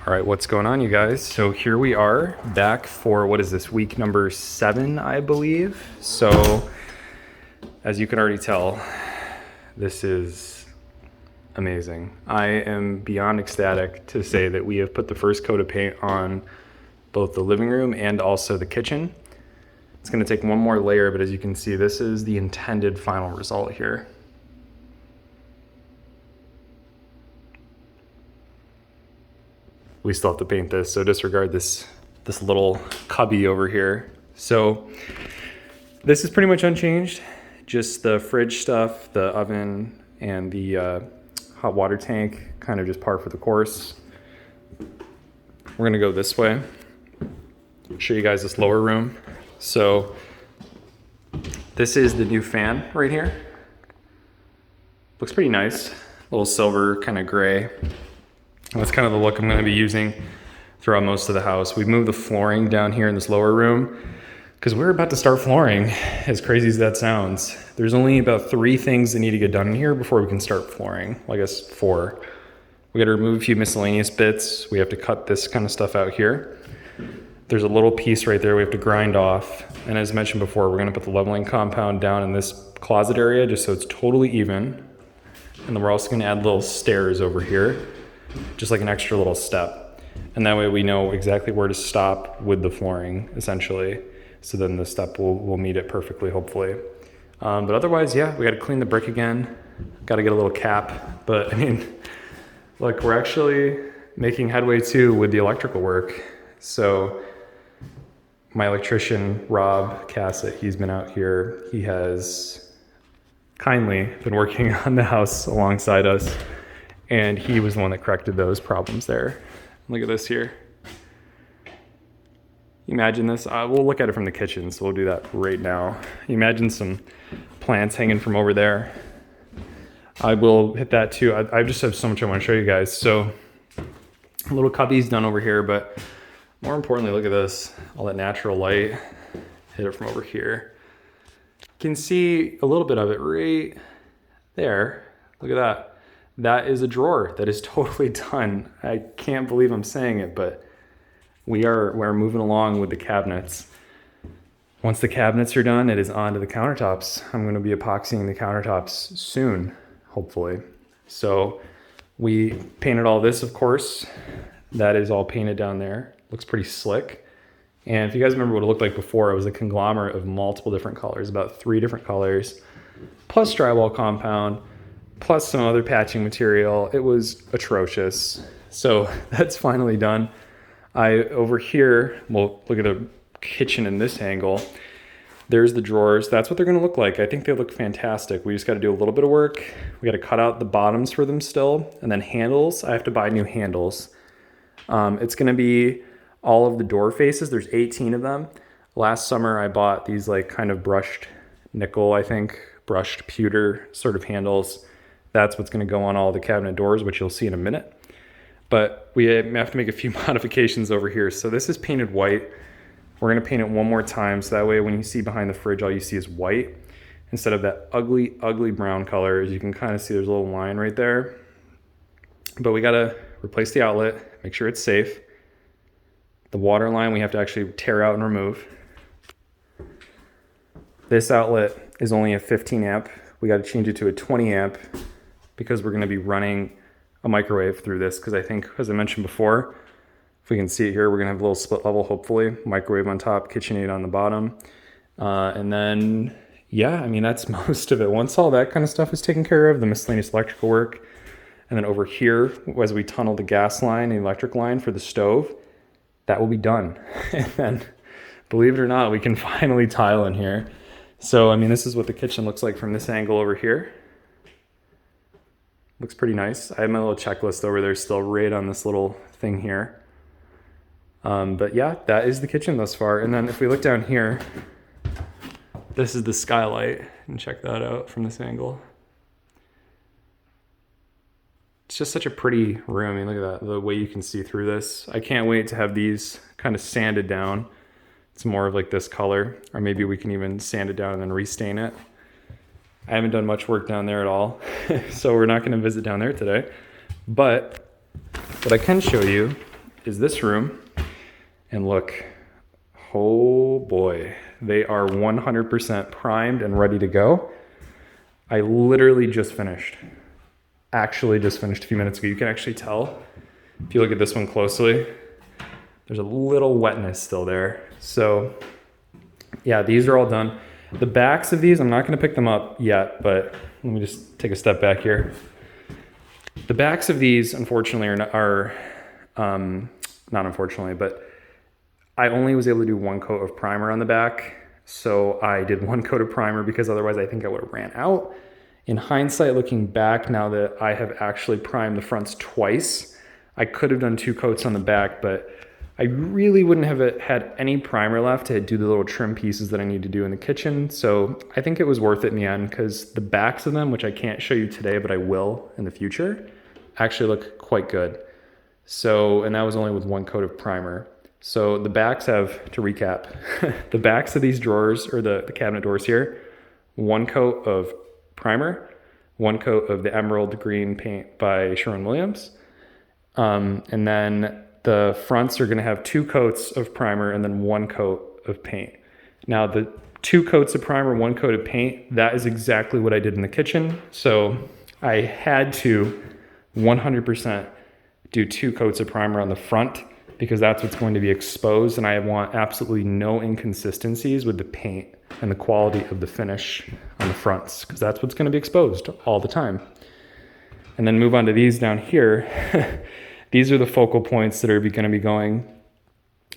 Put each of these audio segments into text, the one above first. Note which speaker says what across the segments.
Speaker 1: All right, what's going on, you guys? So here we are back for, what is this, week number 7, I believe. So as you can already tell, this is amazing. I am beyond ecstatic to say that we have put the first coat of paint on both the living room and also the kitchen. It's gonna take one more layer, but as you can see, this is the intended final result here. We still have to paint this, so disregard this little cubby over here. So this is pretty much unchanged. Just the fridge stuff, the oven, and the hot water tank, kind of just par for the course. We're gonna go this way. Show you guys this lower room. So this is the new fan right here. Looks pretty nice. A little silver, kind of gray. That's kind of the look I'm going to be using throughout most of the house. We've moved the flooring down here in this lower room because we're about to start flooring, as crazy as that sounds. There's only about 3 things that need to get done in here before we can start flooring. Well, I guess 4. We got to remove a few miscellaneous bits. We have to cut this kind of stuff out here. There's a little piece right there we have to grind off. And as mentioned before, we're going to put the leveling compound down in this closet area just so it's totally even. And then we're also going to add little stairs over here, just like an extra little step. And that way we know exactly where to stop with the flooring, essentially. So then the step will meet it perfectly, hopefully. But otherwise, yeah, we got to clean the brick again. Got to get a little cap. But I mean, look, we're actually making headway too with the electrical work. So my electrician, Rob Cassett, he's been out here. He has kindly been working on the house alongside us. And he was the one that corrected those problems there. Look at this here. Imagine this. We'll look at it from the kitchen, so we'll do that right now. Imagine some plants hanging from over there. I will hit that too. I just have so much I want to show you guys. So a little cubby's done over here, but more importantly, look at this. All that natural light. Hit it from over here. You can see a little bit of it right there. Look at that. That is a drawer that is totally done. I can't believe I'm saying it, but we're moving along with the cabinets. Once the cabinets are done, it is on to the countertops. I'm going to be epoxying the countertops soon, hopefully. So we painted all this, of course. That is all painted down there. Looks pretty slick. And if you guys remember what it looked like before, it was a conglomerate of multiple different colors, about 3 different colors, plus drywall compound, plus some other patching material. It was atrocious. So that's finally done. Over here, we'll look at the kitchen in this angle. There's the drawers. That's what they're gonna look like. I think they look fantastic. We just gotta do a little bit of work. We gotta cut out the bottoms for them still. And then handles, I have to buy new handles. It's gonna be all of the door faces. There's 18 of them. Last summer, I bought these like kind of brushed nickel, I think, brushed pewter sort of handles. That's what's going to go on all the cabinet doors, which you'll see in a minute. But we have to make a few modifications over here. So this is painted white. We're going to paint it one more time. So that way when you see behind the fridge, all you see is white instead of that ugly, ugly brown color. As you can kind of see, there's a little line right there. But we got to replace the outlet, make sure it's safe. The water line we have to actually tear out and remove. This outlet is only a 15 amp. We got to change it to a 20 amp because we're going to be running a microwave through this because I think, as I mentioned before, if we can see it here, we're going to have a little split level, hopefully. Microwave on top, KitchenAid on the bottom. And then, yeah, I mean, that's most of it. Once all that kind of stuff is taken care of, the miscellaneous electrical work, and then over here, as we tunnel the gas line and electric line for the stove, that will be done. And then, believe it or not, we can finally tile in here. So, I mean, this is what the kitchen looks like from this angle over here. Looks pretty nice. I have my little checklist over there still right on this little thing here. But yeah, that is the kitchen thus far. And then if we look down here, this is the skylight. And check that out from this angle. It's just such a pretty room. I mean, look at that, the way you can see through this. I can't wait to have these kind of sanded down. It's more of like this color, or maybe we can even sand it down and then restain it. I haven't done much work down there at all, so we're not going to visit down there today. But what I can show you is this room. And look, oh boy, they are 100% primed and ready to go. I literally just finished. Actually just finished a few minutes ago. You can actually tell if you look at this one closely, there's a little wetness still there. So yeah, these are all done. The backs of these, I'm not gonna pick them up yet, but let me just take a step back here. The backs of these, unfortunately, not unfortunately, but I only was able to do one coat of primer on the back. So I did one coat of primer because otherwise I think I would have ran out. In hindsight, looking back, now that I have actually primed the fronts twice, I could have done 2 coats on the back, but I really wouldn't have had any primer left to do the little trim pieces that I need to do in the kitchen. So I think it was worth it in the end because the backs of them, which I can't show you today, but I will in the future, actually look quite good. So, and that was only with 1 coat of primer. So the backs have, to recap, the backs of these drawers or the cabinet doors here, 1 coat of primer, 1 coat of the emerald green paint by Sherwin-Williams. And then the fronts are gonna have 2 coats of primer and then 1 coat of paint. Now the 2 coats of primer, 1 coat of paint, that is exactly what I did in the kitchen. So I had to 100% do 2 coats of primer on the front because that's what's going to be exposed, and I want absolutely no inconsistencies with the paint and the quality of the finish on the fronts because that's what's going to be exposed all the time. And then move on to these down here. These are the focal points that are going to be going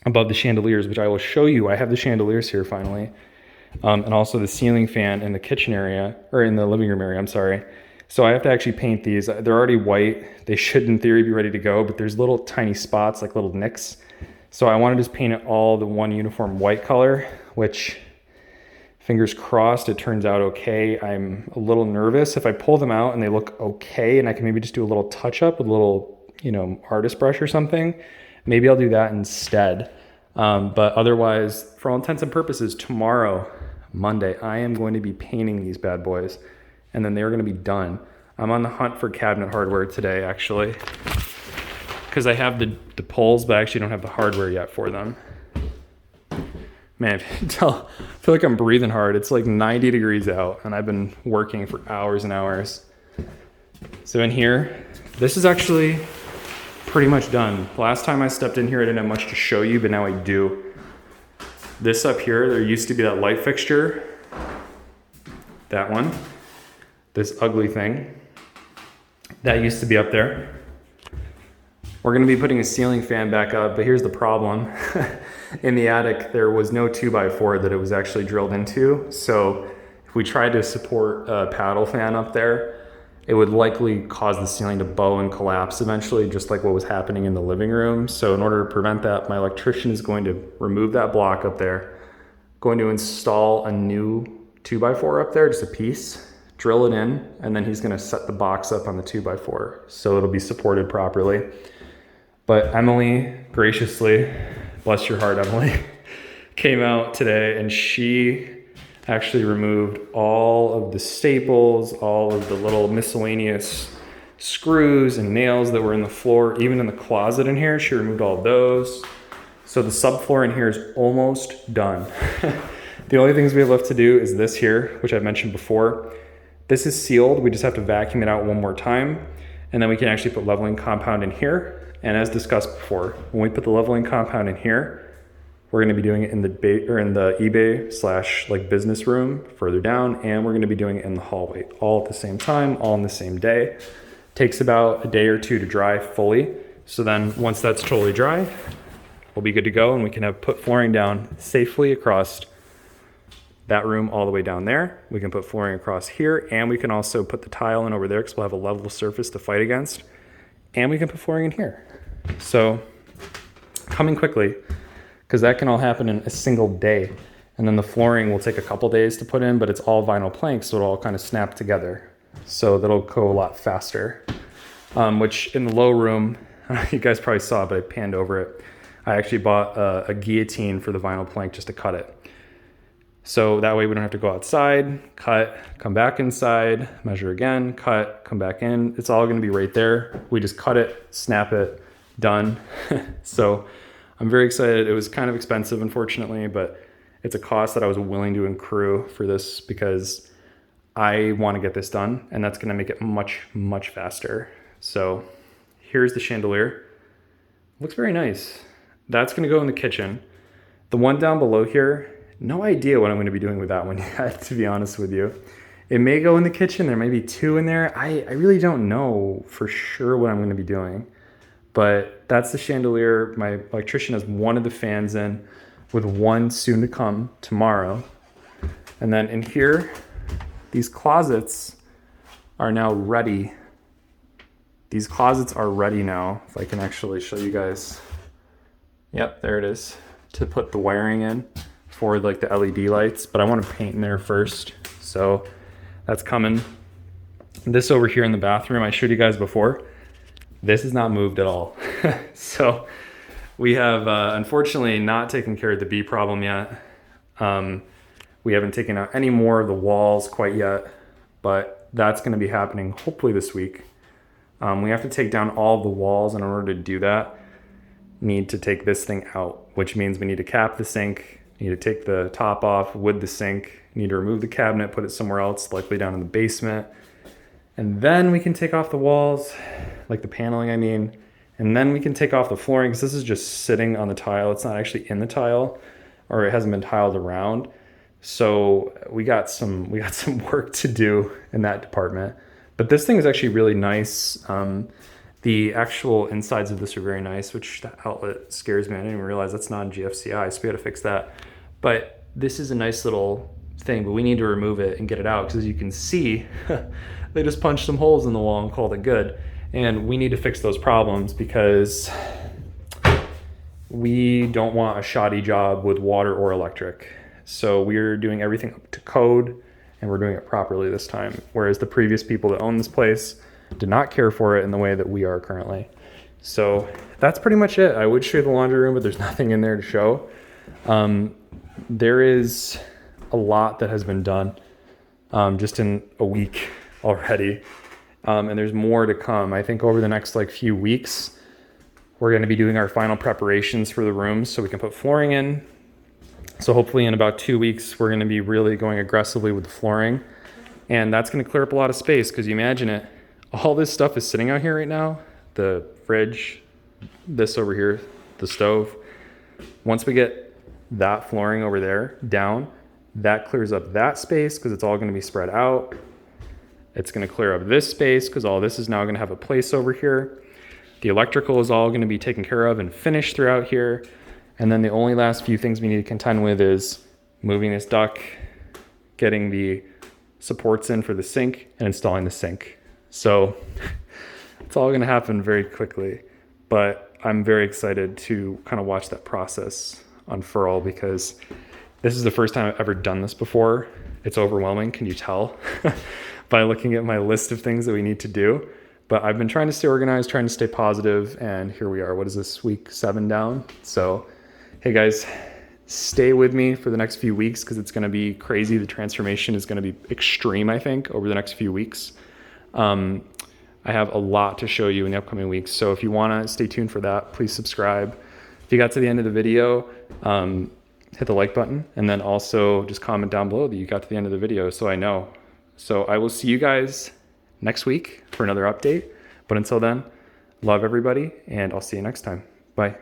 Speaker 1: above the chandeliers, which I will show you. I have the chandeliers here finally, and also the ceiling fan in the kitchen area, or in the living room area, I'm sorry. So I have to actually paint these. They're already white. They should in theory be ready to go, but there's little tiny spots, like little nicks. So I want to just paint it all the one uniform white color, which fingers crossed it turns out okay. I'm a little nervous. If I pull them out and they look okay and I can maybe just do a little touch up with a little, artist brush or something, maybe I'll do that instead. But otherwise, for all intents and purposes, tomorrow, Monday, I am going to be painting these bad boys. And then they're going to be done. I'm on the hunt for cabinet hardware today, actually, because I have the poles, but I actually don't have the hardware yet for them. Man, I feel like I'm breathing hard. It's like 90 degrees out, and I've been working for hours and hours. So in here, this is actually pretty much done. Last time I stepped in here, I didn't have much to show you, but now I do. This up here, there used to be that light fixture. That one. This ugly thing that used to be up there. We're gonna be putting a ceiling fan back up, but here's the problem. In the attic, there was no 2x4 that it was actually drilled into. So if we tried to support a paddle fan up there, it would likely cause the ceiling to bow and collapse eventually, just like what was happening in the living room. So in order to prevent that, my electrician is going to remove that block up there, going to install a new 2x4 up there, just a piece, drill it in, and then he's gonna set the box up on the 2x4 so it'll be supported properly. But Emily graciously, bless your heart, Emily, came out today and she actually removed all of the staples, all of the little miscellaneous screws and nails that were in the floor, even in the closet in here. She removed all of those. So the subfloor in here is almost done. The only things we have left to do is this here, which I've mentioned before. This is sealed. We just have to vacuum it out one more time, and then we can actually put leveling compound in here. And as discussed before, when we put the leveling compound in here, we're going to be doing it in the eBay / business room further down, and we're going to be doing it in the hallway, all at the same time, all on the same day. Takes about a day or 2 to dry fully. So then once that's totally dry, we'll be good to go, and we can have put flooring down safely across that room all the way down there. We can put flooring across here, and we can also put the tile in over there because we'll have a level surface to fight against. And we can put flooring in here. So coming quickly, because that can all happen in a single day. And then the flooring will take a couple days to put in, but it's all vinyl planks, so it'll all kind of snap together. So that'll go a lot faster. Which in the low room, you guys probably saw, but I panned over it. I actually bought a guillotine for the vinyl plank just to cut it. So that way we don't have to go outside, cut, come back inside, measure again, cut, come back in. It's all gonna be right there. We just cut it, snap it, done. So I'm very excited. It was kind of expensive, unfortunately, but it's a cost that I was willing to accrue for this because I want to get this done, and that's going to make it much, much faster. So here's the chandelier. Looks very nice. That's going to go in the kitchen. The one down below here, no idea what I'm going to be doing with that one yet, to be honest with you. It may go in the kitchen. There may be two in there. I really don't know for sure what I'm going to be doing. But that's the chandelier. My electrician has one of the fans in, with one soon to come tomorrow. And then in here, these closets are now ready. These closets are ready now. If I can actually show you guys. Yep, there it is. To put the wiring in for like the LED lights, but I want to paint in there first. So that's coming. This over here in the bathroom, I showed you guys before. This is not moved at all. So we have unfortunately not taken care of the bee problem yet. We haven't taken out any more of the walls quite yet, but that's going to be happening hopefully this week. We have to take down all of the walls, and in order to do that, need to take this thing out, which means we need to cap the sink, need to take the top off with the sink, need to remove the cabinet, put it somewhere else, likely down in the basement. And then we can take off the walls, like the paneling, I mean, and then we can take off the flooring, because this is just sitting on the tile. It's not actually in the tile, or it hasn't been tiled around. So we got some work to do in that department. But this thing is actually really nice. The actual insides of this are very nice, which the outlet scares me. I didn't even realize that's not GFCI, so we got to fix that. But this is a nice little thing, but we need to remove it and get it out, because as you can see, they just punched some holes in the wall and called it good. And we need to fix those problems, because we don't want a shoddy job with water or electric. So we're doing everything up to code, and we're doing it properly this time. Whereas the previous people that owned this place did not care for it in the way that we are currently. So that's pretty much it. I would show you the laundry room, but there's nothing in there to show. There is a lot that has been done just in a week already. And there's more to come. I think over the next few weeks, we're going to be doing our final preparations for the rooms so we can put flooring in. So hopefully in about 2 weeks, we're going to be really going aggressively with the flooring. And that's going to clear up a lot of space, because you imagine it, all this stuff is sitting out here right now. The fridge, this over here, the stove. Once we get that flooring over there down, that clears up that space, because it's all going to be spread out. It's going to clear up this space, because all this is now going to have a place over here. The electrical is all going to be taken care of and finished throughout here. And then the only last few things we need to contend with is moving this duct, getting the supports in for the sink, and installing the sink. So it's all going to happen very quickly. But I'm very excited to kind of watch that process unfurl, because this is the first time I've ever done this before. It's overwhelming, can you tell? By looking at my list of things that we need to do. But I've been trying to stay organized, trying to stay positive, and here we are. What is this, week 7 down? So, hey guys, stay with me for the next few weeks, because it's going to be crazy. The transformation is going to be extreme, I think, over the next few weeks. I have a lot to show you in the upcoming weeks. So if you want to stay tuned for that, please subscribe. If you got to the end of the video, hit the like button, and then also just comment down below that you got to the end of the video so I know. So I will see you guys next week for another update. But until then, love everybody, and I'll see you next time. Bye.